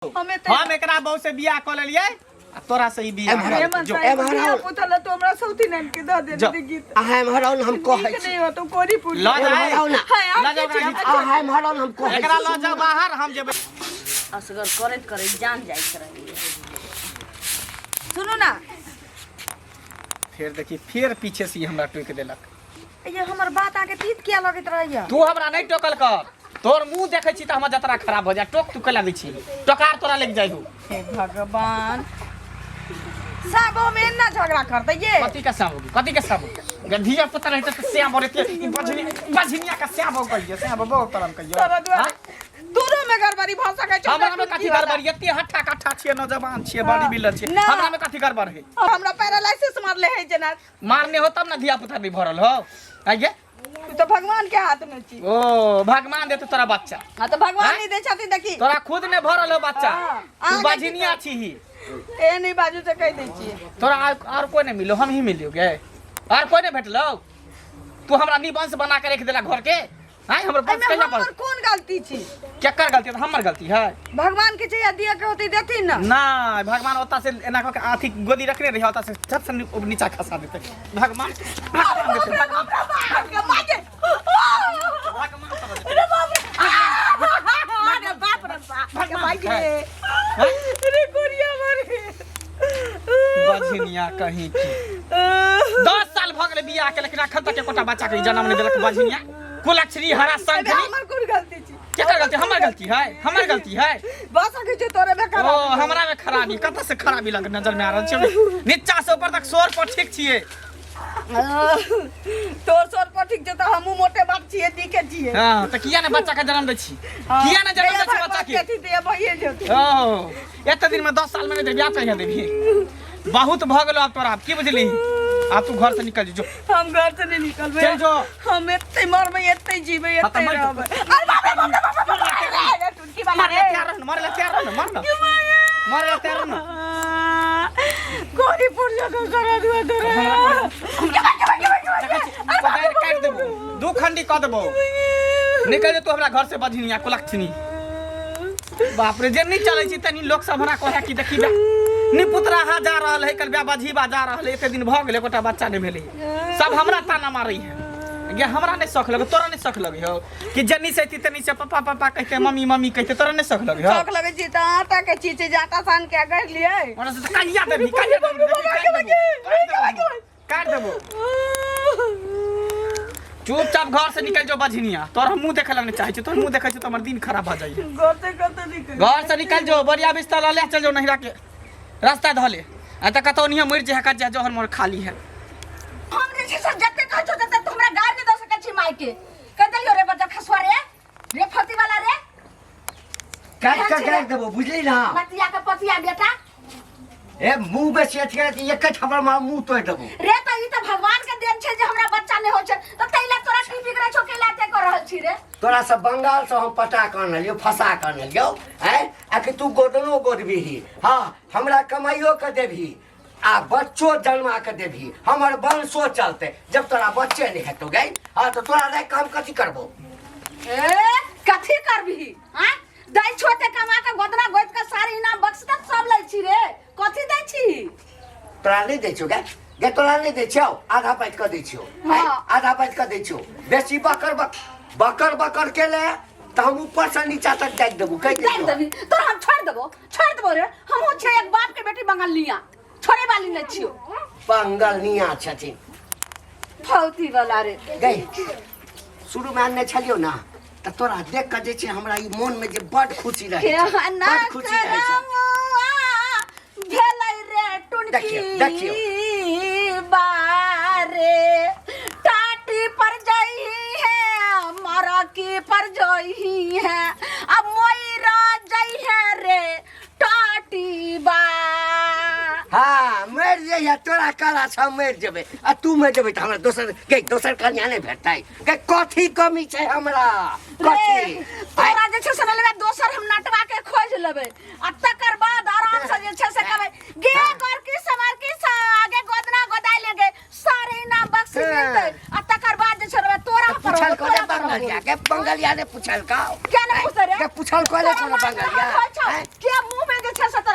हम एकरा बहु से बियाह क लेलिए तोरा से ही बियाह जो एमहराउ पुतला तो हमरा सौती नाम के द दे दे गीत आ एमहराउ हम कहै छी नहीं हो तो कोरी पूरी ल जाओ ना ल जाओ आ एमहराउ हम कहै एकरा ल जाओ बाहर हम जेबै असगर करत करत जान जाइत रही। सुनो ना फिर देखी फिर पीछे से हमरा टोक देलक। ये हमर बात आके तीत किया लगत रहैया तू हमरा नहीं टोकल कर तोर मुंह देखै छी त हमर जतरा खराब हो जाय टोक तू कला दै छी टोकार तोरा लग जाइबू। हे भगवान साबो में ना झगड़ा करते ये कथी का साबो कथी का साबो गधिया पता रहते त श्याम बोलते ई बजनिया का श्याम हो कहियो श्याम बहुत तरम कहियो दोनों में गड़बड़ी भ सकै छै। हमरा में कथी गड़बड़ी एते हट्ठा कट्ठा छिए न जवान छिए बॉडी बिल्डर छिए हमरा में कथी गड़बड़ है हमरा पैरालाइसिस मारले है जना मारने हो तब ना धिया पुता नहीं भरल हो आगे तू तो भगवान के हाथ में छी। ओ भगवान दे तो तोरा बच्चा हां तो भगवान नहीं दे छथि देखी तोरा खुद ने भरल हो बच्चा तू बाजिनिया छी ही ए नहीं बाजू से कह दै छी तोरा और कोई नहीं मिलो हम ही मिलियो गे और कोई नहीं भेटलो तू हमरा निबंस बना के रख देला घर के हां हमर बस कहिया पर कौन गलती छी केकर गलती है हमर गलती है भगवान के चाहिए दिया के होती देती ना ना भगवान ओता से एना के आथी गोदी रखने रही ओता से सब से नीचा खसा देते भगवान देते अरे बाप रे बाप भाई अरे कोरिया मारे बझनिया कहीं की 10 साल भ गेले बियाह के लेकिन अखन तक एकोटा बच्चा के जन्म नहीं देलक बझनिया कुलक्षरी हरा संखनी हमर कोन गलती छी केकर गलती हमर गलती है बस के जे तोरे में ओ हमरा में खराबी कत से खराबी लग नजर में आ रहल छै नीचा से ऊपर तक सोर पर ठीक छिए तोर सोर पर ठीक छै त हमहु मोटे बाप छिए दी के छिए हां त किया ने बच्चा के जन्म दै छी किया ने जन्म दै छी बच्चा के कथि दे भइए जेतै ओ एते दिन में 10 साल में नहीं बियाह कहिया देबी बहुत भ गेलो अब तोरा की बुझली अब तू घर से निकल जो हम घर से नहीं निकलबे चल जो हम एते मरबे एते जीबे एते रहबे अरे बाप टुटकी वाला मार ले तैयार न मार ले तैयार न कोरी पुर जगह करा दुआ तोरे पगार काट देबो दू खंडी क देबो निकल जे तू हमरा घर से बझनिया कुलक्षनी बाप रे जे नहीं चलै छी तनी लोग सब हमरा कहे कि देखी नी पुतरा हा जा रहल है कल बझीबा जा रहल है एते दिन भ गेले कोटा बच्चा नहीं भेले सब हमरा ताना मारै है ये हमरा नहीं शौक लगे तोरा नहीं शौक लगे हो कि जन्नी से तनी से पापा पापा कहते मम्मी मम्मी कहते तोरा नहीं शौक लगे हो शौक लगे छी त आटा के चीज जाटा सान के कर लिए ओना से कलिया देबी काट देबो चुपचाप घर से निकल जो बझनिया तोर मुंह देखे लगने चाहे छी तोर मुंह देखे छी तो हमर दिन खराब भ जाई घर से निकल जो बढ़िया बिस्तर ले चल जो नहिरा के रास्ता धले आ त कतो नहीं मर जे का जोहर मोर खाली है हम जे से जते कह छो तते हमरा गार दे सके छी माई के कह दलियो रे बच्चा खसवा रे फती वाला रे काट देबो बुझली ना पतिया के पतिया बेटा ए मुंह में सेठ के एक खबर मार मुंह तोड़ देबो रे त ई त भगवान के देन छै जे हमरा बच्चा नै हो छै त तैला तोरा की बिगड़ै छौ के लाते कर रहल छी रे तोरा सब बंगाल से हम पटा कर लियो फसा कर लियो हैं आ कि तू गोदनो गोदबीही हां हमरा कमाइयो के देबही आ बच्चो जन्मा के देबही हमर वंशो चलते जब तोरा बच्चे नहीं हेतौ गई हां तो तोरा रे काम कथि करबो ए कथि करबही हैं दै छोटे कमा के गोदना गोद के सारी इनाम बक्स तक सब लै छी रे कथि दै छी तोरा नहीं दै छौ गे तोरा नहीं दै छौ आधा पैट के दै छौ आधा पैट के दै छौ बेसी बकर के ले त हम ऊपर से नीचा तक देख देबो कह देबी तोरा हम छोड़ देबो रे हम हो छै एक बाप के बेटी बंगालिया छोड़े वाली न छियो बंगालिया छथिन फौती वाला रे गई शुरू में आने छलियो ना त तोरा देख के जे छै हमरा ई मन में जे बड खुशी रहे बड खुशी रहे भेलै रे टुनकी बारे टाटी पर जाई है मरकी पर जाई है अब मोइरा जाई है रे टाटी बा हाँ मर जाइए तोरा काला छ मर जेबे आ तू मर जेबे त हमरा दोसर कन्या नहीं भेटतै के कथी कमी छै हमरा कथी तोरा जे छै से लेबे दोसर हम नटवा के खोज लेबे आ तकर बाद आराम से जे छै से कहबे गे घर की समार की आगे गोदना गोदाई लेगे सारे नाम बक्स मिलते आ तकर बाद जे छै तोरा पूछल कोले बंगालिया के ने पूछल का क्या ने पूछ रे के पूछल कोले कोले बंगालिया के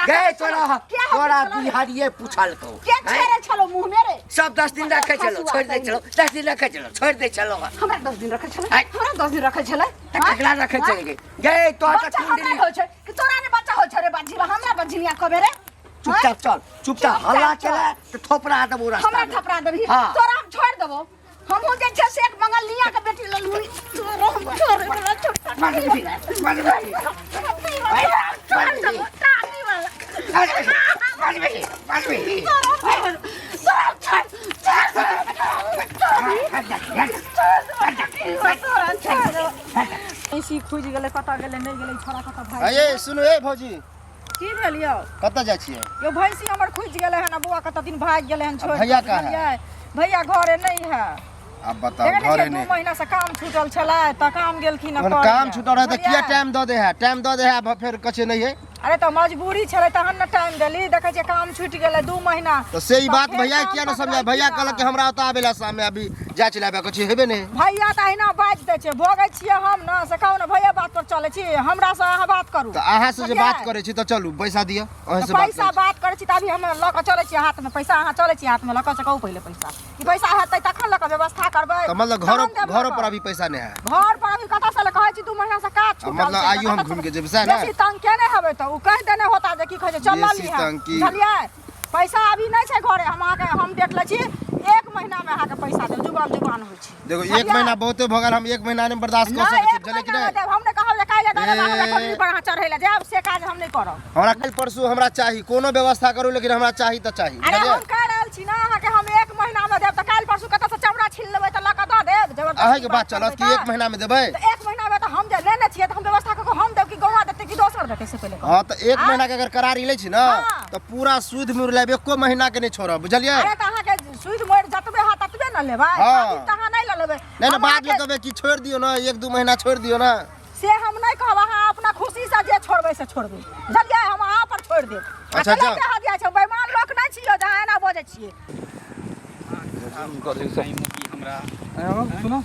गए तोरा बिहारिये पूछल को के छेरे छलो मुंह मेरे सब 10 दिन रखे चलो छोड़ दे चलो 10 दिन रखे चलो छोड़ दे चलो हमरा 10 दिन रखे छले हमरा 10 दिन रखे छले अगला रखे चलेंगे गए तो बच्चा हमरा हो छै कि तोरा ने बच्चा हो छै रे बाजी हमरा बजिनिया कबे रे चुपचाप चल चुपचाप हल्ला चला तो थोपड़ा देबो रास्ता हमरा थपड़ा देबी तोरा हम छोड़ देबो हम हो जे छै से एक मंगलिया के बेटी ललमुनी तोरा हम छोड़ ऐसी खुज गेले कता गेले नहीं गेले छोरा कता भाई ए सुनो ए भौजी की भेलियो कत जाइ छियै यो भैंसी हमर खुज गेले है ना बुआ कता दिन भाग गेले हन छोड़ भैया कहाँ है? भैया घरे नहीं है अब बताओ घरे 2 नहीं महीना से काम छूटल छले त काम गेलखिन अपन काम छूटल रहे त किया टाइम द दे है टाइम द दे है फिर कछे नहीं है अरे तो मजबूरी छले तहन न टाइम देली देखे छै काम छूट गेले 2 महीना तो से ही बात भैया किया न समझा भैया कहल कि हमरा ओता आबेला सामने अभी जा चलाबे कछे हेबे नहीं भैया त अहिना बाज दे छै भोगै छियै हम न से कहू न भैया बात पर चले छी हमरा से अहाँ बात करू तो अहाँ से जे बात करे छी तो चलू पैसा दियो अहाँ से बात पैसा बात करे छी त अभी हम ल के चले छी हाथ में पैसा अहाँ चले छी हाथ में ल के कहू पहिले पैसा ई पैसा हेतै तखन ल के व्यवस्था करबै तो मतलब घरों पर अभी पैसा नहीं है घर पर अभी कता से कहै छी 2 महीना से काज छूटल मतलब आइयो हम घूम के जेब से ना बेसी तंग केने हेबै त उ कह देने होता जे की कहै छै चल बेसी ली है तंग की? बुझलियै पैसा अभी नहीं छै घरे हम आके हम देख ले छी 1 महीना में आके पैसा दे जुबान होइ छै देखो 1 महीना बहुते भगल हम 1 महीना में बर्दाश्त कर सकै छी बुझले कि नहीं हमने कहब जे काल्हि दे हमरा ठोकरी पर अहाँ चढ़ै ले जाब से काज हम नहीं करब हमरा कल परसू हमरा चाही कोनो व्यवस्था करू लेकिन हमरा चाही त चाही अरे बुझलियै हम कह रहल छी ना अहाँ के हम 1 महीना में देब त काल्हि परसू कतऽ से चमड़ा छीन लेबै त लक द देब जबरदस्ती अहाँ के बात चलत कि 1 महीना में देबै त 1 महीना में त हम जे लेने छियै त हम व्यवस्था क के हम देब कि गौवा देतै कि दोसर देतै से पहिले हां तो 1 महीना के अगर करार ले छी ना हाँ। तो पूरा सूद में लेब एको महीना के नहीं छोड़ब बुझलियै अरे त अहाँ के सुई मोड़ जतबे हाथ ततबे न लेबै हाँ। अभी त अहाँ नहीं ल लेबै नहीं ना हम बाद में अहाँके- कहबे कि छोड़ दियो ना 1-2 महीना छोड़ दियो ना से हम नहीं कहब अहाँ अपना खुशी से जे छोड़बै से छोड़बै बुझलियै हम अहाँ पर छोड़ देब अच्छा, अकेले अच्छा। कहा दिया छै बेईमान लोक नहीं छियो जहाँ एना बजै छियै सुनो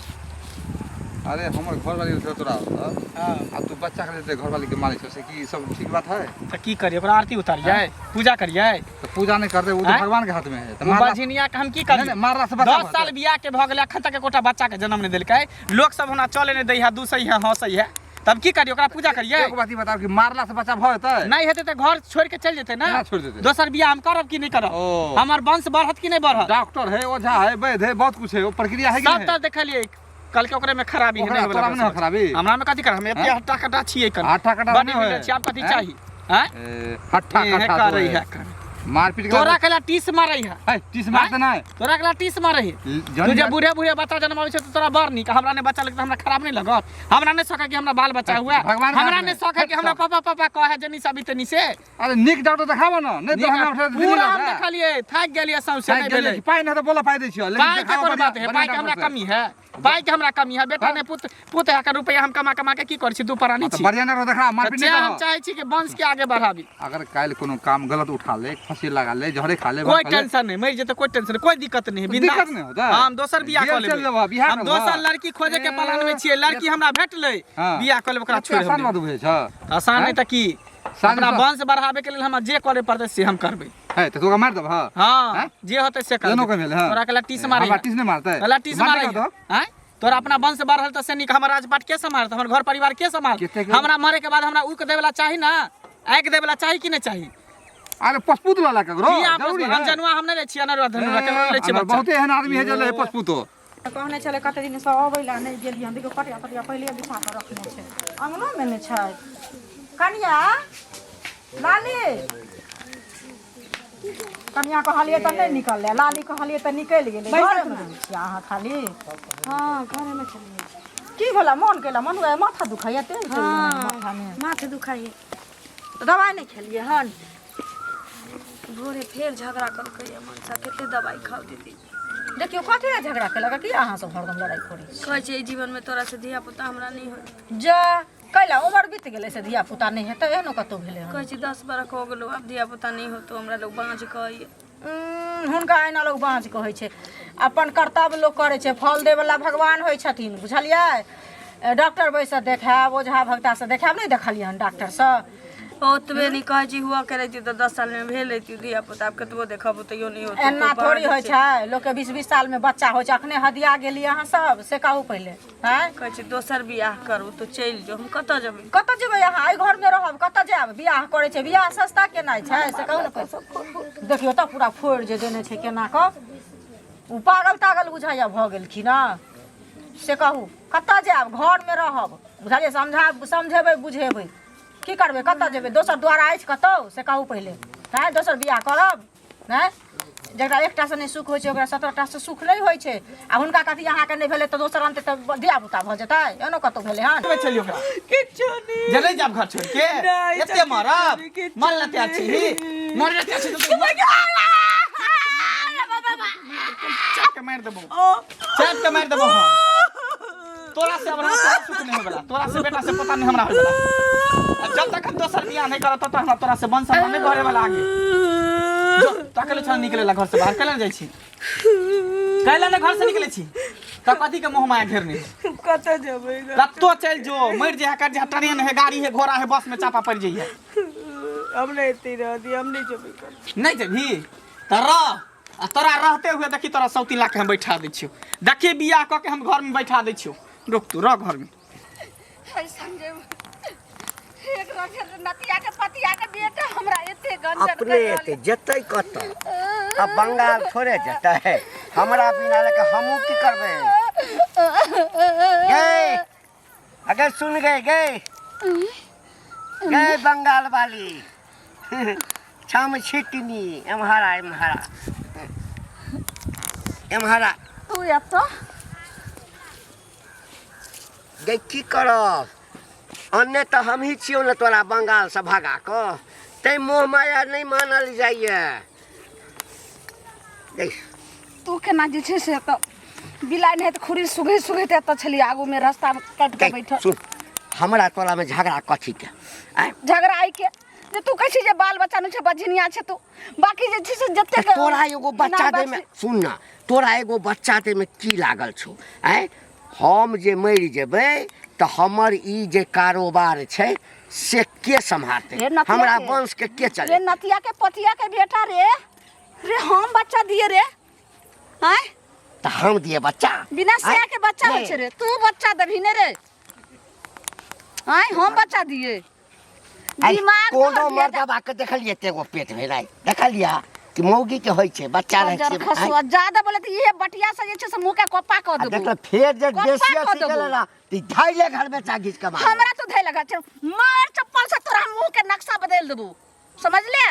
अरे हमर घर वाली के तोरा आ तू बच्चा के देते घर वाली के मालिक से की सब ठीक बात है तो की करिए ओकरा आरती उतारिए पूजा करिए तो पूजा नहीं करते वो तो हैं? भगवान के हाथ में है तो वो मारला- बझिनिया के हम की नहीं, करिए नहीं, मारला से बचा 10 साल बियाह के भ गेलै अखन तक एकोटा बच्चा के जन्म नहीं देलकै लोग सब हमरा चले नहीं दै है दूसै है हंसै है तब की करिए ओकरा पूजा करिए एक बात ही बताओ कि मारला से बच्चा भ जेतै नहीं हेतै त घर छोड़ के चल जेतै ना ना छोड़ देतै। दोसर बियाह हम करब कि नहीं करब ओ। हमर वंश बढ़त कि नहीं बढ़त डॉक्टर है ओझा है वैद्य है बहुत कुछ है वो प्रक्रिया है कि सब नहीं त देखलिए कल के ओकरे में खराबी है ओकरा- नहीं तोरा में नहीं खराबी? हमरा में कथी कर हम एते हट्टा कटा छिए कन हट्टा कट्टा बने नहीं मिले है। छी आप कथी हैं? चाही हैं ए, हट्ठा ये कट्ठा कर जो रही है। है मारपीट के तोरा कला टीस मारै है है टीस मारते नहीं तोरा कला टीस मारै है जौन तू जे बात- बूढ़े बूढ़े बच्चा जन्माबै छै त तोरा बड़ नीक हमरा ने बच्चा लगत हमरा खराब नहीं लगत हमरा ने सके कि हमरा बाल बच्चा हुआ भगवान के हमरा हाथ ने में। सके कि हमरा पापा पापा कहे जनी साबी तनी से अरे निक डॉक्टर देखाबो ना नहीं तो हमें उठा पूरा हम देखलिए थाक गेलिए सौसे नहीं भेलै पाई नहीं तो बोला पाई दै छियो पाई के कोन बात है पाई के हमरा कमी है पाई के हमरा कमी है बेटा ने पुत है का रुपया हम कमा कमा के की कर छी दू परानी तो छी बढ़िया ना देखा मारपीट नहीं हम करो चाहे छी कि वंश के आगे बढ़ाबी अगर काल कोनो काम गलत उठा ले फांसी लगा ले जहरे खा ले कोई टेंशन नहीं मर जेते कोई टेंशन नहीं कोई दिक्कत नहीं है तो बिंदास दिक्कत नहीं होता है। हम दोसर बियाह बियाह कर चल लेबा, लेबै बियाह हम कर दोसर लेबा। लड़की खोजे के प्लान में छियै लड़की हमरा भेटलै हाँ। बियाह कर लेबै ओकरा छोड़ आसान बात बुझे छ आसान नहीं त की आसान अपना बात। वंश बढ़ावे के लेल हमरा जे करे पड़तै से हम करबै है तो तोका मार दब हां हां हैं? जे होतै से दोनों करबै के भेल हां तोरा के टीस मारै हमरा टीस नहीं मारते कला टीस मारै हैं तोरा अपना वंश बढ़ल त से निक हमर राजपाट के संभालत हमर घर परिवार के संभाल कते के- हमरा मरे के बाद हमरा उक देवला चाही ना आग देवला चाही कि नहीं चाही अरे पशुपुत वाला ककरो की आप जरूरी हम है जनुआ हम नहीं ले छियै अनरुआ धनुआ के ले छियै हमरा बच्चा बहुते एहन आदमी है जे ले पशुपुतो कहने चले कते दिन से अबै ला नहीं गेलियै हम देखो कटिया कटिया पहिले बिछा के रखने छै अंगनो में ने छै कनिया लाली कनिया कहलिए त नहीं निकलले लाली कहलिए त निकल गेलै घर में रहै छी अहाँ खाली हां घर में छलिए की भेला मन केला मन हुआ माथा दुखाइए तेल माथा में माथे दुखाइए तो दवाई नहीं खेलिए हन भोरे फेर झगड़ा करके मनसा कते दवाई खाओ दीदी देखियो कथी ले झगड़ा केलक कि अहाँ सब हरदम लड़ाई करी कहै छै ई जीवन में तोरा से धिया पुता हमरा नहीं होय जा कैला उमर बीत गेलै से धिया पुता नहीं हेतै एहनो कतौ भेलै हन कहै छै 10 बरख हो गेलो अब धिया पुता नहीं हो तो हमरा लोग बाँझ कहै हुनका एना लोग बाँझ कहै छै अपन कर्तव्य लोग करै छै फल देवला भगवान होइ छथिन बुझलियै डॉक्टर बैस देखायब ओझा भगता से देखायब नहीं देखलियै हन डॉक्टर से ओतबे नहीं कहै छी हुआ करे छी तो 10 साल में भेल हेती दिया पुता आब कतबो देखब तो यो नहीं होत एना थोड़ी होइ छै लोग के 20-20 साल में बच्चा होइ छै अखने हदिया गेली अहाँ सब से कहू पहिले हैं कहै छी दोसर बियाह करू तो चल जो हम कत जेबै कत जेबै अहाँ एहि घर में रहब कत जायब बियाह करे छै बियाह सस्ता केना छै से कहू ने देखियो त पूरा फोड़ जे देने छै केना क उ पागल तागल बुझाइया भ गेलखिन ना से कहू कत जायब घर में रहब बुझाइए समझेबै बुझेबै की करबै कत जेबै दोसर द्वारा अछि कतौ से कहू पहिले हैं दोसर बियाह करब हैं जकरा एकटा से नहीं सुख होइ छै ओकरा 17टा से सुख नहीं होइ छै आ हुनका कथी अहाँ के नहीं भेलै तो दोसर अंत त दिया बुता भ जेतै एनो कतौ भेलै हन चलियो ओकरा किछो नहीं जले जाब घर छोड़ के एते मारब मन लेते अछि मर लेते अछि चाप के मार देबो तोरा से हमरा सुख नहीं होबला तोरा से बेटा से पता नहीं हमरा होबला जब तक दोसर बियाह नहीं करत त हमरा तोरा से वंश नहीं घरे वाला आगे जो तकले छ निकलेला घर से बाहर कैला जाई छी कैला ने घर से निकले छी त कथी के मोह माया घेरने कत जेबै कत्तो चल जो मर जे कर जे ट्रेन है गाड़ी है घोड़ा है बस में चापा पड़ जाइए हम नहीं एते रह दी हम नहीं जेबै नहीं जेबी त रह आ तोरा रहते हुए देखी तोरा सौती ला के हम बैठा दै छियो देखी बियाह क के हम घर में बैठा दै छियो रुक तू रह घर में संजय एक रंग नतिया के पतिया के बेटा हमरा एते गंजन अपने एते जतै कत अब बंगाल थोड़े जतै हमरा बिना लेके हमहू की करबै गए अगर सुन गए गए बंगाल वाली छम छिटनी एम्हारा तू या तो गए की करब अन्य तो हम ही छियो न तोरा बंगाल से भगा क ते मोह माया नहीं मानल जाइए तू केना जे छै से त बिलाइ नहीं त खुरी सुगै त छली आगू में रास्ता में काट के बैठ सुन हमरा तोरा में झगड़ा कथी के झगड़ा आई के जे तू कहै छी जे बाल बच्चा न छै बझनिया छै तू बाकी जे छै से जत्ते के तोरा एगो बच्चा दे में सुन ना तोरा एगो बच्चा दे में की लागल छौ हम जे मरि जेबै तो हमर ई जे कारोबार छै से के संभालते हमरा वंश के चले रे नतिया के पतिया के बेटा रे हम बच्चा दिए रे हैं तो हम दिए बच्चा बिना सया के बच्चा होइ छै रे तू बच्चा देबी ने रे हैं हम बच्चा दिए दिमाग कोनो मर्दबा के देखलिए तेगो पेट भेलै देखलिया कि मौगी के होय छै बच्चा रहै छै खसुआ ज्यादा बोले त इहे बटिया से जे छै से मुंह के कोपा क देबो देख फेर जे देसिया सिगलला ती धाइले घर में चागिस के मार हमरा तो धै लगा छै मार चप्पल से तोरा मुंह के नक्शा बदल देबो समझ ले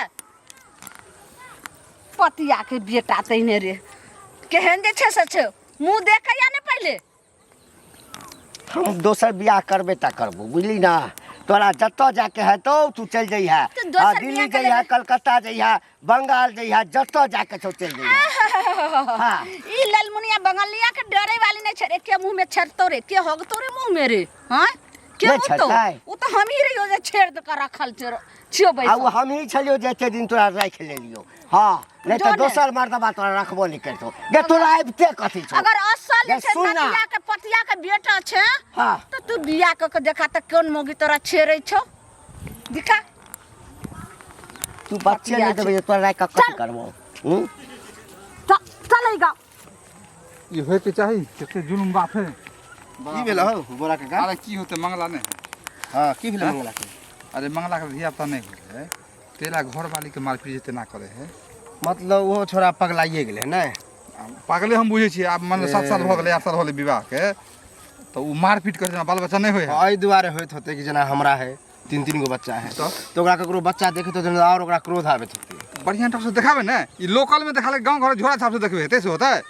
पतिया के बेटा तइने रे केहन जे छै से छै मुंह देख या ने पहले हम दोसर बियाह करबे त करबो बुझली ना तोरा जत्तो जाके है तो तू चल जइहा दिल्ली जइहा कलकत्ता जइहा बंगाल जइहा जत्तो जाके छौ चल जइहा हां ई ललमुनिया बंगालिया के डरे वाली नहीं छरे के मुंह में छरतो रे के होगतो रे मुंह में रे हां के उ तो हम ही रहियो जे छेड़ के रखल छियो बैठ आ हम ही छलियो जते दिन तोरा राख लेलियो हां नहीं तो दोसर मर्दबा तोरा रखबो नहीं करतो गे तोरा आइबते कथी छौ अगर असल छै नतिया के पतिया के बेटा छै हां तो तू बियाह के देखा त कोन मोगी तोरा छेड़ै छौ दिखा तू बच्चे नहीं देबे तोरा राख के कथी करबो चलेगा ये होय के चाही कते जुलुम बात है की भेल हो बोरा काका अरे की होते मंगला नहीं हां की भेल मंगला के अरे मंगला के धिया पुता नहीं होय तेरा घर वाली के मारपीट जते ना करे है मतलब वो छोरा पगलाइए गेले नै पागले हम बुझे छी आब मन 7 साल भ गेलै 8 साल होले विवाह के तो उ मारपीट करे जना बाल बच्चा नहीं होय है एहि दुआरे होइत होते कि जना हमरा है 3 गो बच्चा है तो ओकरा ककरो बच्चा देखे तो जना और ओकरा क्रोध आबे होते बढ़िया ढंग से देखावे ना ई लोकल में देखाले गांव घर झोरा छाप से देखबे हेते से होता है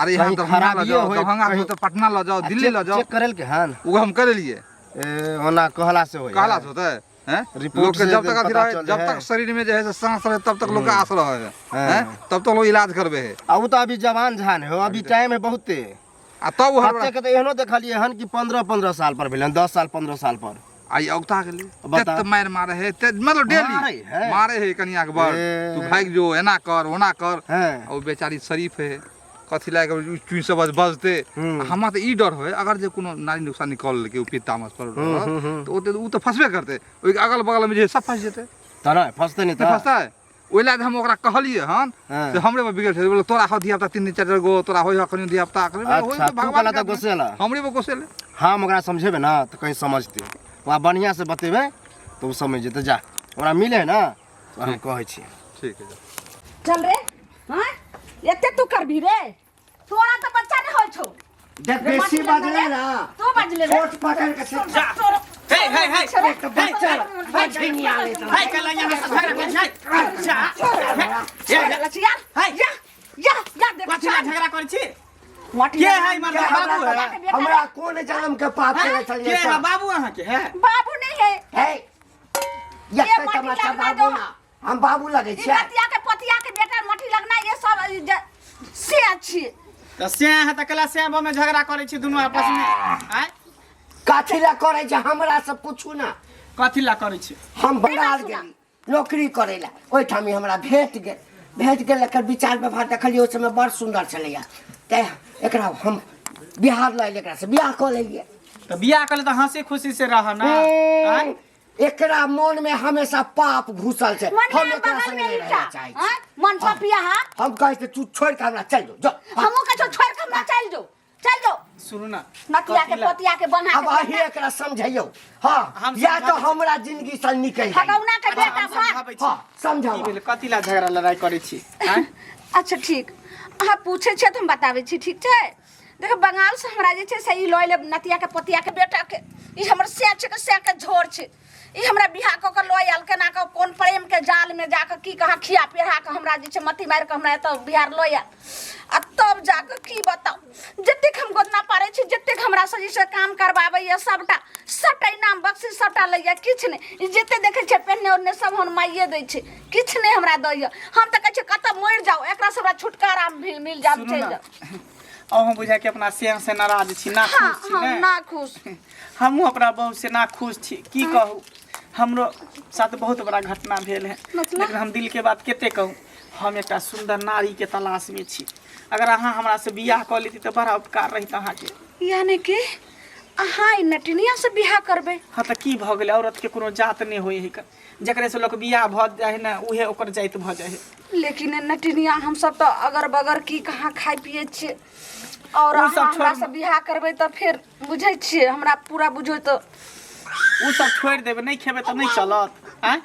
अरे यहाँ तो खराब हो दरभंगा हो तो पटना ल जाओ दिल्ली ल जाओ चेक करल के हन वो हम कर लिए ओना कहला से होय कहला से होता है लोग के जब तक अथी रहे जब तक शरीर में जो है सांस रहे तब तक लोग आस रहे है तब तो लोग इलाज करबे है आ उ तो अभी जवान झान है अभी टाइम है बहुते आ तब बच्चे के तो एहनो देखलिए हन कि 15 साल पर भेलन 10 साल 15 साल पर आई औता गेली तत मार मारे है मतलब डेली मारे है कनिया के बर तू भाग जो एना कर ओना कर और बेचारी शरीफ है कथी लायक चुन सब बजते हमरा त ई डर होय अगर जे कोनो नारी नुकसान निकल के उ तामस पर तो उ तो फसबे करते ओइ अगल बगल में जे सब फंस जेते त न फसते नहीं त फसता है ओइ लाद हम ओकरा कहलिए हन से हमरे पर बिगड़ छै बोले तोरा हो दिया 3-4 गो तोरा होय हकनी दिया होय अच्छा तू कहला त गोसेला हमरे पर गोसेले हम ओकरा समझेबे ना तो कहीं समझते वहाँ बढ़िया से बतेबे तो समझ जेते जा ओकरा मिले है ना तो हम कहै छी ठीक है चल रे हां एते तू करबी रे तोरा तो बच्चा नहीं होय छौ देख बेसी बजले ना तू बजले रे छोट पकड़ के से जा हे हे हे एक बच्चा बच्चे नहीं आले तो हे कला यहाँ से झगड़ा कर जा लचिया हे या देख कथी झगड़ा कर छी मोटी के है मतलब बाबू है हमरा कौन जन्म के पाप करे के चलिए है बाबू अहाँ के है बाबू नहीं है हे ये ये तो माटी तमाशा लगना बाबू दो। ना हम बाबू लगे छे पतिया के बेटा मठी लगना ये सब से अच्छी तो से है त कला से में झगड़ा करे छी दोनों आपस में हैं काठी ला करे छे हमरा से पूछू ना कथी ला करे छी हम बंगाल गेली नौकरी करेला ओइ ठामी हमरा भेट गेल एकर विचार व्यवहार देखलिए ओइ समय बड़ सुंदर छलैया ते एकरा हम बिहार लैल एकरा से बियाह क लेलिए तो बियाह करे तो हंसी खुशी से रह ना हैं एकरा मन में हमेशा पाप घुसल छे मन हम में एकरा बगल संगे में नहीं ईटा रहना चाहे हां मन पपिया हां हम कहै छे तू छोड़ के हमरा चल जो हमो के छोड़ के हमरा चल जो सुनू ना नतिया के पतिया के बना अब के आही एकरा समझैयो हां हम या तो समझाबै छी। हमरा जिंदगी से निकल जाए फगौना के बेटा हम भाग समझाबै छी हां समझाओ की भेल कथी ला झगड़ा लड़ाई करे छी हैं अच्छा ठीक अहाँ पूछे छे तो हम बताबै छी ठीक छै देखो बंगाल से हमरा जे छे सही लय ले नतिया के पतिया के बेटा के ई हमर से के झोर छे ई हमरा बियाह क के लय आल के ना के कोन प्रेम के जाल में जाके की कहां खिया पेढ़ा के हमरा जे छे मती मार के हमरा त बिहार लय आल आ तब जाके की बताऊ जतेक हम गोदना पारे छी जतेक हमरा से जे काम करबाबै ये सबटा नाम बक्सी सबटा लैया किछ ने ई जते देखे छे पेन्ने ओन्ने सब हम माइये दै छे किछ ने हमरा दैया हम त कहै छे कत मर जाओ एकरा से हमरा छुटकारा मिल जाब सुनू चल ना जाओ अब हम बुझा के अपना सेम से नाराज छी ना हाँ खुश छी हम ने ना खुश हमहू अपना बहू से ना खुश छी की कहू हमरो साथ बहुत बड़ा घटना भेल है मतलब? लेकिन हम दिल के बात केते कहू हम एक सुंदर नारी के तलाश में छी अगर अहाँ हमरा से बियाह क लेती तो बड़ा उपकार रहित अहाँ के यानी कि अहाँ ई नटनिया से बियाह करबे हाँ तो की भ गेलै औरत के कोनो जात नहीं होय है जकरे से लोग बियाह भ जाए है ना उहे ओकर जाइत भ जाए है लेकिन नटनिया हम सब तो अगर बगर की कहाँ खाई पिए छे और उ सब अहाँ हमरा छोड़- से बियाह करबे तो फिर बुझै छिए हमरा पूरा बुझो तो उ सब छोड़ देबे नहीं खेबे तो नहीं चलत हैं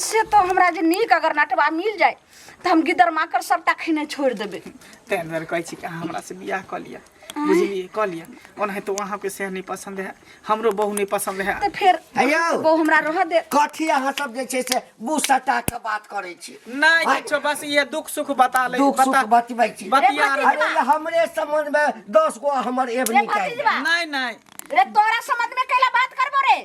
से तो हमरा जे नीक अगर नटवा मिल जाए तो हम गिदर माकर सबटा खिने छोड़ देबे तें दुआरे कहै छी कि अहाँ हमरा से बियाह क लिया बुझलिए क लिया ओनाहे तो वहाँ के से नहीं पसंद है हमरो बहू नहीं पसंद है तो फिर अयो वो हमरा रह दे कथी अहाँ सब जे छै से बुसटा के बात करे छी नहीं किछो बस ये दुख सुख बता ले दुख सुख बतबै छी बतिया रे, रहे अरे हमरे समझ में 10 गो हमर एब रे निकाल भतीजवा नहीं नहीं रे तोरा समझ में कैला बात करबो रे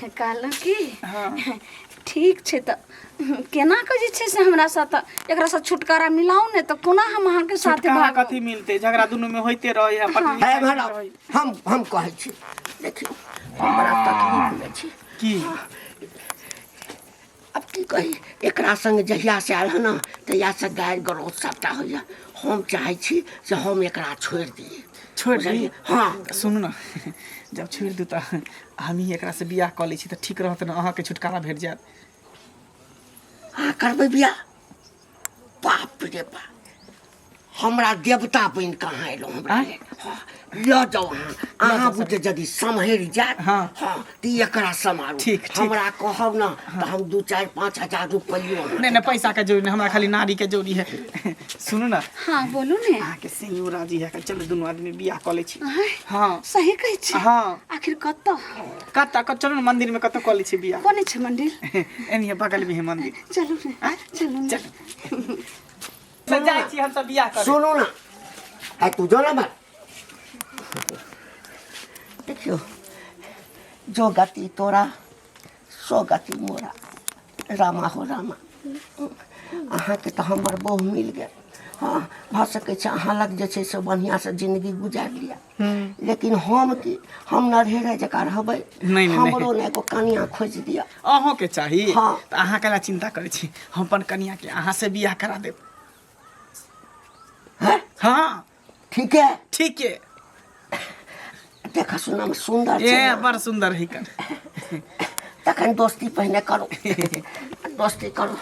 घर कहल की हाँ ठीक छे त केना के जे छे से हमरा साथ एकरा से छुटकारा मिलाऊ ने तो कोना हम अहाँ के साथ कहाँ भाग कथी मिलते झगड़ा दोनों में होते रहे है पत्नी है साथ भला रहे। हम कहै छी देखियो हमरा तकलीफ में छी की अब की कही एकरा संग जहिया से आयल है ना तहिया से गाय गरोथ सबटा होइया हम चाहे छी से हम एकरा छोड़ दिए छोड़ बुझलिए? दी हाँ सुनू ना जब छोड़ दू तो हम ही एकरा से बियाह क लै छी तो ठीक रहत ना अहाँ के छुटकारा भेट जात हाँ करबै बियाह बाप रे बाप हमरा देवता बन कहाँ एलहुँ हमरा आँय? हाँ, ल जाओ अहाँ बुझे यदि सम्हरि जात हाँ। हाँ तो एकरा समारू ठीक, ठीक। हमरा कहब ना तो हम 2-4-5 हजार रुपयो नहीं नहीं पैसा का जरूरी नहीं हमरा खाली नारी के जरूरी है सुनू ना हाँ बोलू ने अहाँ के संग राजी है कि चलो दोनों आदमी बियाह क लै छी आँय, हाँ सही कहै छी हाँ आखिर कत कत चलो ना मंदिर में कत क लै छी बियाह कोने छे मंदिर एनी बगल में है मंदिर चलू ने आँय? चलू ने चल से जाय छी हम सब बियाह करे सुनो ना आई तू जो ना बात देखियो जो गति तोरा सो गति मोरा रामा हो रामा अहाँ के तो हमर बहु मिल गए हाँ भ सकै छै अहाँ लग जे छै से बढ़िया से जिंदगी गुजार लिया लेकिन हम की हम नरहेरे जका रहबै नहीं, नहीं। हमरो ने एगो कनिया खोज दिया अहों के चाहिए हाँ। तो अहाँ केला चिंता करे छी हम अपन कन्या के अहाँ से बियाह करा देब हाँ ठीक है ठीक है देखा सुना में सुंदर ये छै बड़ सुंदर है कर तखन दोस्ती पहले करो दोस्ती करो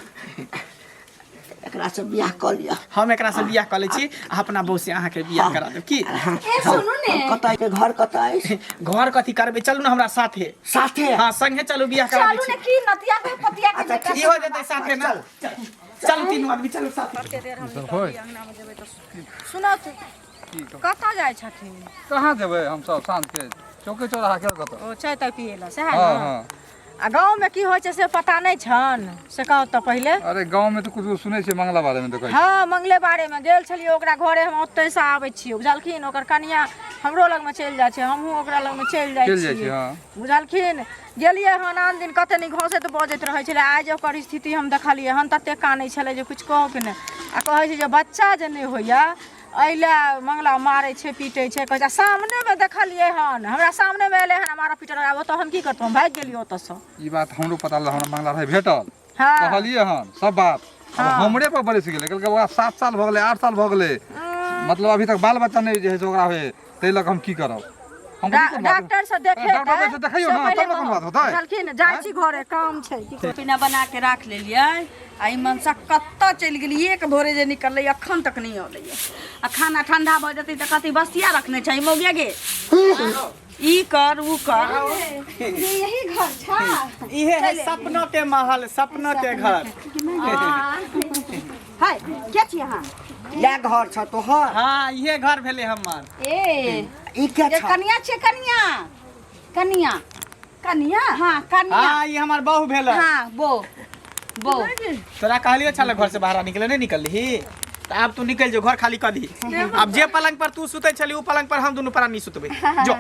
एकरा से बियाह कर लिया हम एकरा से बियाह कर ले छी अपना बहू से अहाँ के बियाह करा देब की ए सुनू ने कतै के घर कतै घर कथी करबे चलू ना हमरा साथे साथे हाँ संगे चलू बियाह करा चलू दे ने की नतिया के पतिया के बेटा की हो जतै साथे ना चल तीनों आदमी चलू साथे सुनो कतऽ जाइ छथिन कहाँ जेबै हम सब साँझ के चौके चौराहा के कतऽ ओ चाय ताय पिए ला सएह हाँ ने हाँ आ गाँव में की होइ छै से पता नहीं छन से कहू तऽ पहिले अरे गाँव में तो कुछ सुनै छियै मंगला बारे में तो कहै हाँ मंगले बारे में गेल छलियै ओकरा घरे हम ओतै से आबै छियै बुझलखिन ओकर कनिया हमरो लग में चलि जाइ छै हमहूँ ओकरा लग में चलि जाइ चलि जाइ छियै छै हाँ बुझलखिन गेलियै हन आन दिन कते नहि घसैत बजैत रहै छलै आइ जे ओकर स्थिति हम देखलियै हन तते कानै छलै जे किछु कहू के नहि आ कहै छै जे बच्चा जे नहि होइया अइले मंगला मारै छै पीटै छै कहै छै सामने में देखलियै हन हमरा सामने में एलै हन हमारा पीटर आब तऽ हम की करतौ हम भागि गेलियै ओतऽसँ ई बात हमरो पता लग हमरा मंगला भाई भेटल हाँ कहलिए हन सब बात अब हमरे पर बरस गेलै कहलकै ओकरा 7 साल भ गेलै 8 साल भ गेलै मतलब अभी तक बाल बच्चा नहीं जे है से ओकरा होय तै लग हम की करब हम डॉक्टर से देखे डॉक्टर से देखैयो ना तब ना कोन बात होतै बुझलखिन जाइ छी घरे काम छै की करब। पीना बना के राख लेलियै आ ई मनसा कत्ता चलि गेली एक भोरे जे निकललै अखन तक नहीं अलै आ खाना ठंडा भ जेतै त कथी बस्तिया रखने छै मौगे गे ई कर ऊ कर यही घर छा इहे है सपनों के महल सपनों के घर हाय के छी अहाँ या घर छ तोहर हाँ इहे घर भेले हमर ए ई के ये छ कनिया छे कनिया कनिया कनिया हाँ कनिया हाँ ये हमार बहू भेल हाँ बो तोरा कहलियो छल घर से बाहर निकले नहीं निकलही तो अब तू निकल जो घर खाली कर दी अब जे पलंग पर तू सुते छली उ पलंग पर हम दोनों पर नहीं सुतबे जो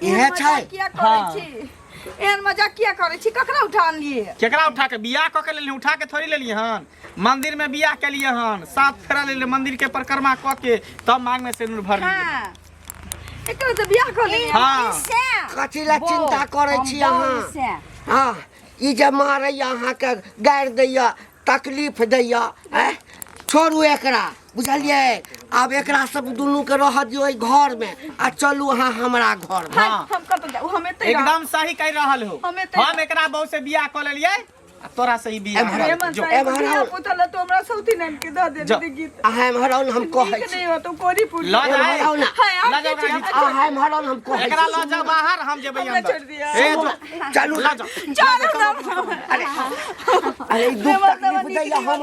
इहे छै किया करै छी एहन मजाक किया करै छी ककरा उठा लिए केकरा उठा के बियाह क के लेली उठा के थोड़ी लेली हन मंदिर में बियाह के लिए हन 7 फेरा ले मंदिर के परिक्रमा क के तब मांग में सिंदूर भर लिए हां एकरा से बियाह कर लिए हाँ कथी ला चिंता करै छी अहाँ हाँ ई जे मारैया अहाँके गारि दैया तकलीफ दैया छोड़ू एकरा बुझलियै आब एकरा सब दुनू के रह दियो एहि घर में आ चलू अहाँ हमरा घर में हाँ हम कत जाऊ हम एतै एकदम सही कह रहल हो हम एतै हम एकरा बहु से बियाह क लेलिए आ तोरा से ही बियाह एम्हर कर जो बियाह पुतला तो हमरा सौती नन के द दे जो। दे गीत अहाँ एम्हर हम कहै ठीक छी नहीं हो तो कोरी पूरी ल जा एम्हर आउ ना ल जा ओकरा घीच। अहाँ एम्हर हम कहै एकरा छी ल जा बाहर हम जेबै हमरा अंदर छोड़ दिया। ए जो चलू ल जा चलो ना अरे ई दुख तकलीफ दैया हम